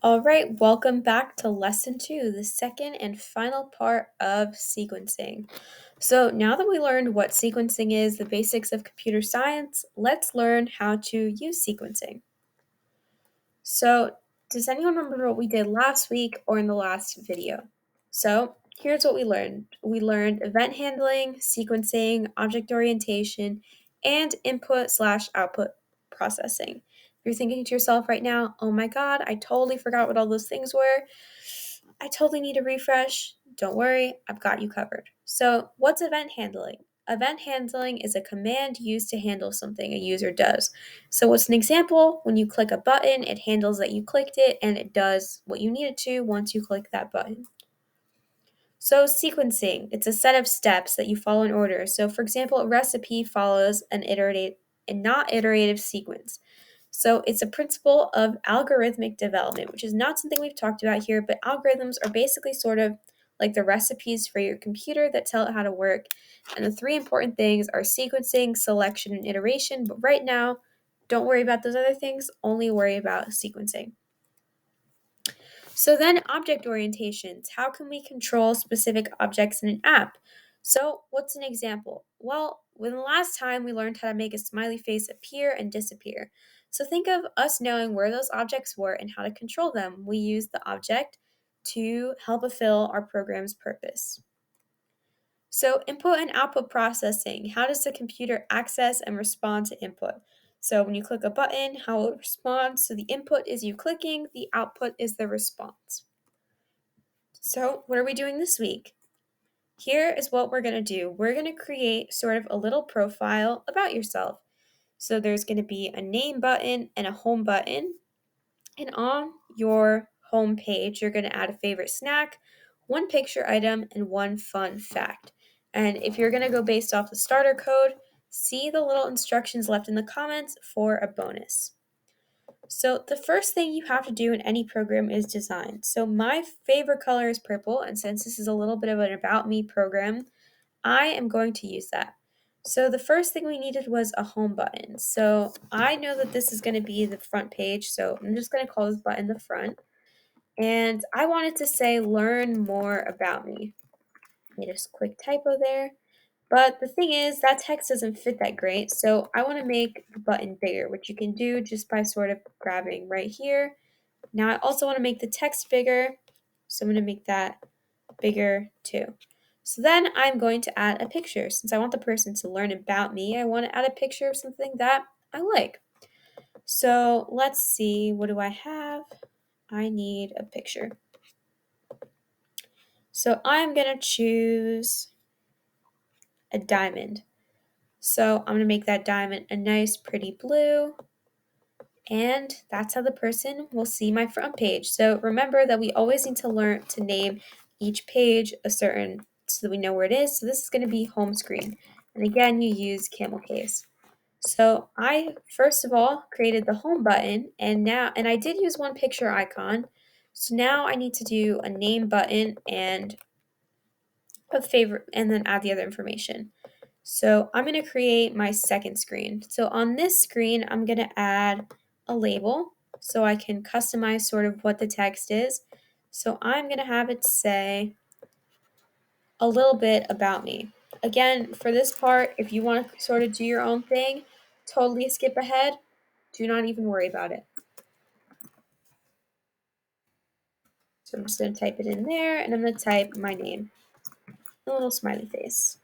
All right, welcome back to lesson 2, the second and final part of sequencing. So, now that we learned what sequencing is, the basics of computer science, let's learn how to use sequencing. So, does anyone remember what we did last week or in the last video? So, here's what we learned. We learned event handling, sequencing, object orientation, and input/output processing. If you're thinking to yourself right now, oh my God, I totally forgot what all those things were. I totally need a refresh. Don't worry, I've got you covered. So, what's event handling? Event handling is a command used to handle something a user does. So, what's an example? When you click a button, it handles that you clicked it and it does what you need it to once you click that button. So, sequencing, it's a set of steps that you follow in order. So, for example, a recipe follows an iterative and not iterative sequence. So, it's a principle of algorithmic development, which is not something we've talked about here, but algorithms are basically sort of like the recipes for your computer that tell it how to work. And the three important things are sequencing, selection, and iteration. But right now, don't worry about those other things, only worry about sequencing. So then object orientations. How can we control specific objects in an app? So what's an example? Well, when the last time we learned how to make a smiley face appear and disappear. So think of us knowing where those objects were and how to control them. We use the object to help fulfill our program's purpose. So input and output processing. How does the computer access and respond to input? So when you click a button, how it responds. So the input is you clicking, the output is the response. So, what are we doing this week? Here is what we're going to do. We're going to create sort of a little profile about yourself. So, there's going to be a name button and a home button. And on your home page, you're going to add a favorite snack, one picture item, and one fun fact. And if you're going to go based off the starter code, see the little instructions left in the comments for a bonus. So the first thing you have to do in any program is design. So my favorite color is purple, and since this is a little bit of an about me program, I am going to use that. So the first thing we needed was a home button. So I know that this is going to be the front page, so I'm just going to call this button the front. And I wanted to say learn more about me. Made a quick typo there. But the thing is, that text doesn't fit that great, so I want to make the button bigger, which you can do just by sort of grabbing right here. Now I also want to make the text bigger, so I'm going to make that bigger too. So then I'm going to add a picture. Since I want the person to learn about me, I want to add a picture of something that I like. So let's see, what do I have? I need a picture. So I'm going to choose a diamond. So I'm going to make that diamond a nice pretty blue. And that's how the person will see my front page. So remember that we always need to learn to name each page a certain, so that we know where it is. So this is going to be home screen. And again, you use camel case. So I first of all created the home button, and I did use one picture icon. So now I need to do a name button and a favorite, and then add the other information. So I'm going to create my second screen. So on this screen, I'm going to add a label so I can customize sort of what the text is. So I'm going to have it say a little bit about me. Again, for this part, if you want to sort of do your own thing, totally skip ahead. Do not even worry about it. So I'm just going to type it in there, and I'm going to type my name, a little smiley face.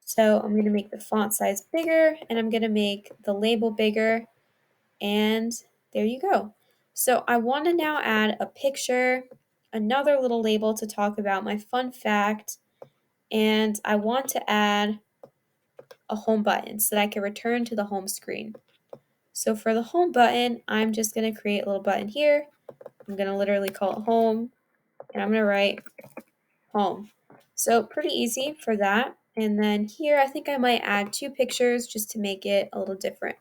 So I'm going to make the font size bigger, and I'm going to make the label bigger, and there you go. So I want to now add a picture, another little label to talk about my fun fact, and I want to add a home button so that I can return to the home screen. So for the home button, I'm just going to create a little button here. I'm going to literally call it home, and I'm going to write home. So pretty easy for that. And then here, I think I might add two pictures just to make it a little different.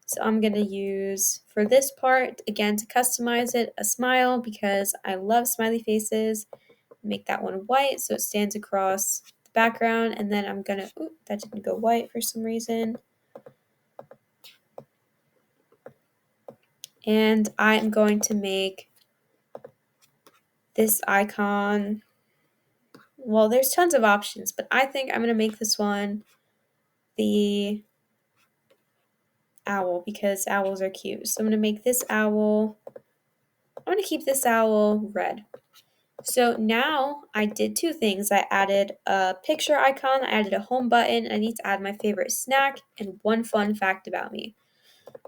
So I'm going to use, for this part, again, to customize it, a smile because I love smiley faces. Make that one white so it stands across the background. And then I'm going to, that didn't go white for some reason. And I'm going to make this icon. Well, there's tons of options, but I think I'm going to make this one the owl because owls are cute. So I'm going to make this owl, I'm going to keep this owl red. So now I did two things. I added a picture icon, I added a home button, and I need to add my favorite snack and one fun fact about me.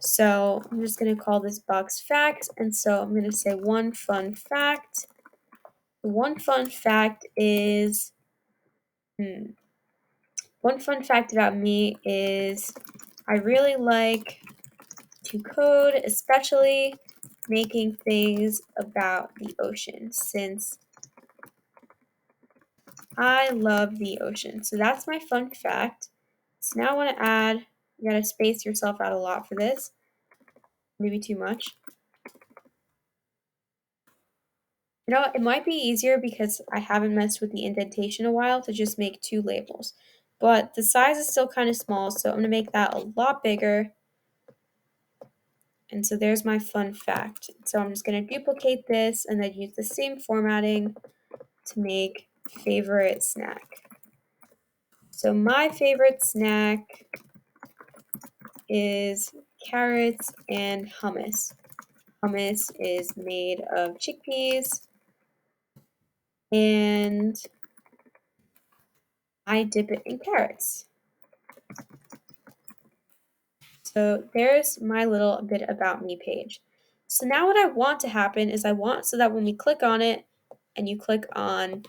So I'm just going to call this box fact, and so I'm going to say one fun fact. One fun fact is, one fun fact about me is I really like to code, especially making things about the ocean, since I love the ocean. So that's my fun fact. So now I want to add, you gotta space yourself out a lot for this, maybe too much. You know, it might be easier because I haven't messed with the indentation a while to just make two labels. But the size is still kind of small, so I'm going to make that a lot bigger. And so there's my fun fact. So I'm just going to duplicate this and then use the same formatting to make favorite snack. So my favorite snack is carrots and hummus. Hummus is made of chickpeas and I dip it in carrots. So there's my little bit about me page. So now what I want to happen is I want so that when we click on it and you click on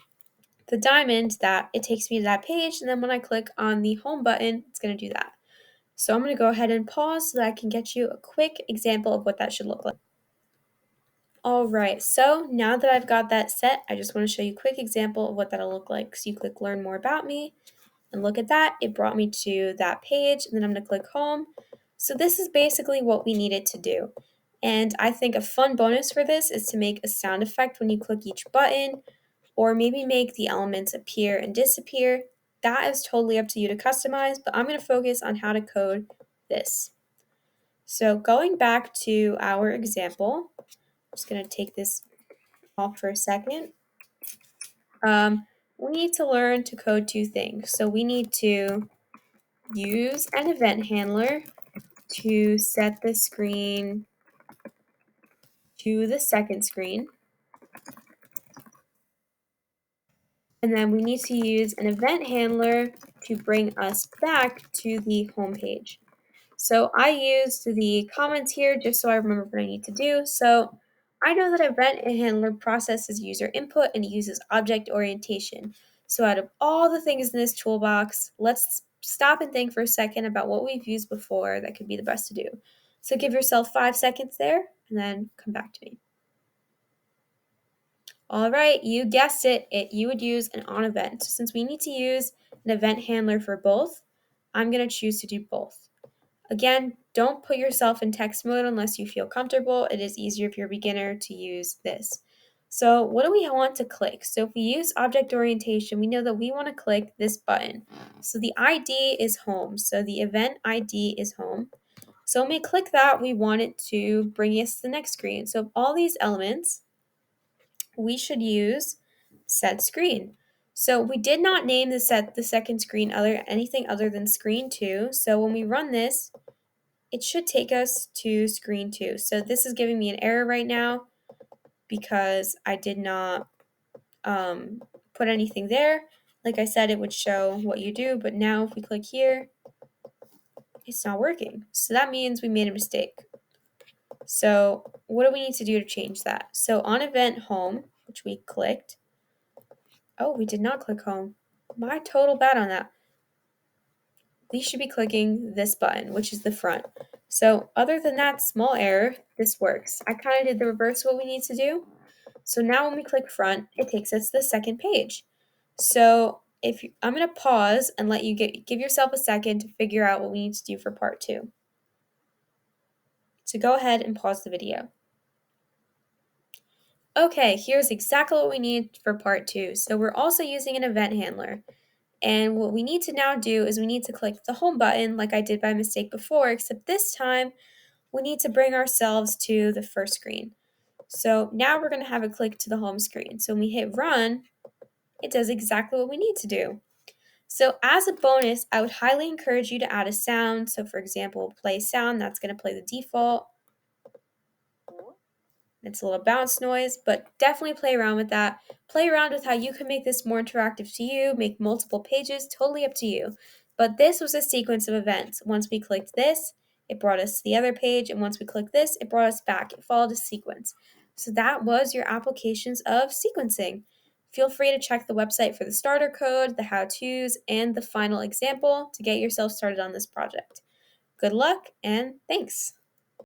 the diamond that it takes me to that page, and then when I click on the home button, it's going to do that. So I'm going to go ahead and pause so that I can get you a quick example of what that should look like. All right, so now that I've got that set, I just want to show you a quick example of what that'll look like. So you click learn more about me, and look at that, it brought me to that page, and then I'm going to click home. So this is basically what we needed to do. And I think a fun bonus for this is to make a sound effect when you click each button, or maybe make the elements appear and disappear. That is totally up to you to customize, but I'm going to focus on how to code this. So going back to our example, I'm just going to take this off for a second. We need to learn to code two things. So we need to use an event handler to set the screen to the second screen. And then we need to use an event handler to bring us back to the home page. So I used the comments here just so I remember what I need to do. So I know that event handler processes user input and uses object orientation. So out of all the things in this toolbox, let's stop and think for a second about what we've used before that could be the best to do. So give yourself 5 seconds there and then come back to me. All right, you guessed it, you would use an on event. So since we need to use an event handler for both, I'm going to choose to do both. Again, don't put yourself in text mode unless you feel comfortable. It is easier if you're a beginner to use this. So what do we want to click? So if we use object orientation, we know that we want to click this button. So the ID is home. So the event ID is home. So when we click that, we want it to bring us to the next screen. So of all these elements, we should use set screen. So we did not name the second screen anything other than screen 2. So when we run this, it should take us to screen 2. So this is giving me an error right now because I did not put anything there. Like I said, it would show what you do, but now if we click here, it's not working. So that means we made a mistake. So what do we need to do to change that? So on event home, which we clicked, oh, we did not click home. My total bad on that. We should be clicking this button, which is the front. So other than that small error, this works. I kind of did the reverse of what we need to do. So now when we click front, it takes us to the second page. So I'm going to pause and let you give yourself a second to figure out what we need to do for part 2. So go ahead and pause the video. Okay, here's exactly what we need for part 2. So we're also using an event handler. And what we need to now do is we need to click the home button like I did by mistake before, except this time we need to bring ourselves to the first screen. So now we're going to have a click to the home screen. So when we hit run, it does exactly what we need to do. So as a bonus, I would highly encourage you to add a sound. So for example, play sound, that's going to play the default. It's a little bounce noise, but definitely play around with that. Play around with how you can make this more interactive to you, make multiple pages, totally up to you. But this was a sequence of events. Once we clicked this, it brought us to the other page, and once we clicked this, it brought us back. It followed a sequence. So that was your applications of sequencing. Feel free to check the website for the starter code, the how-tos, and the final example to get yourself started on this project. Good luck, and thanks!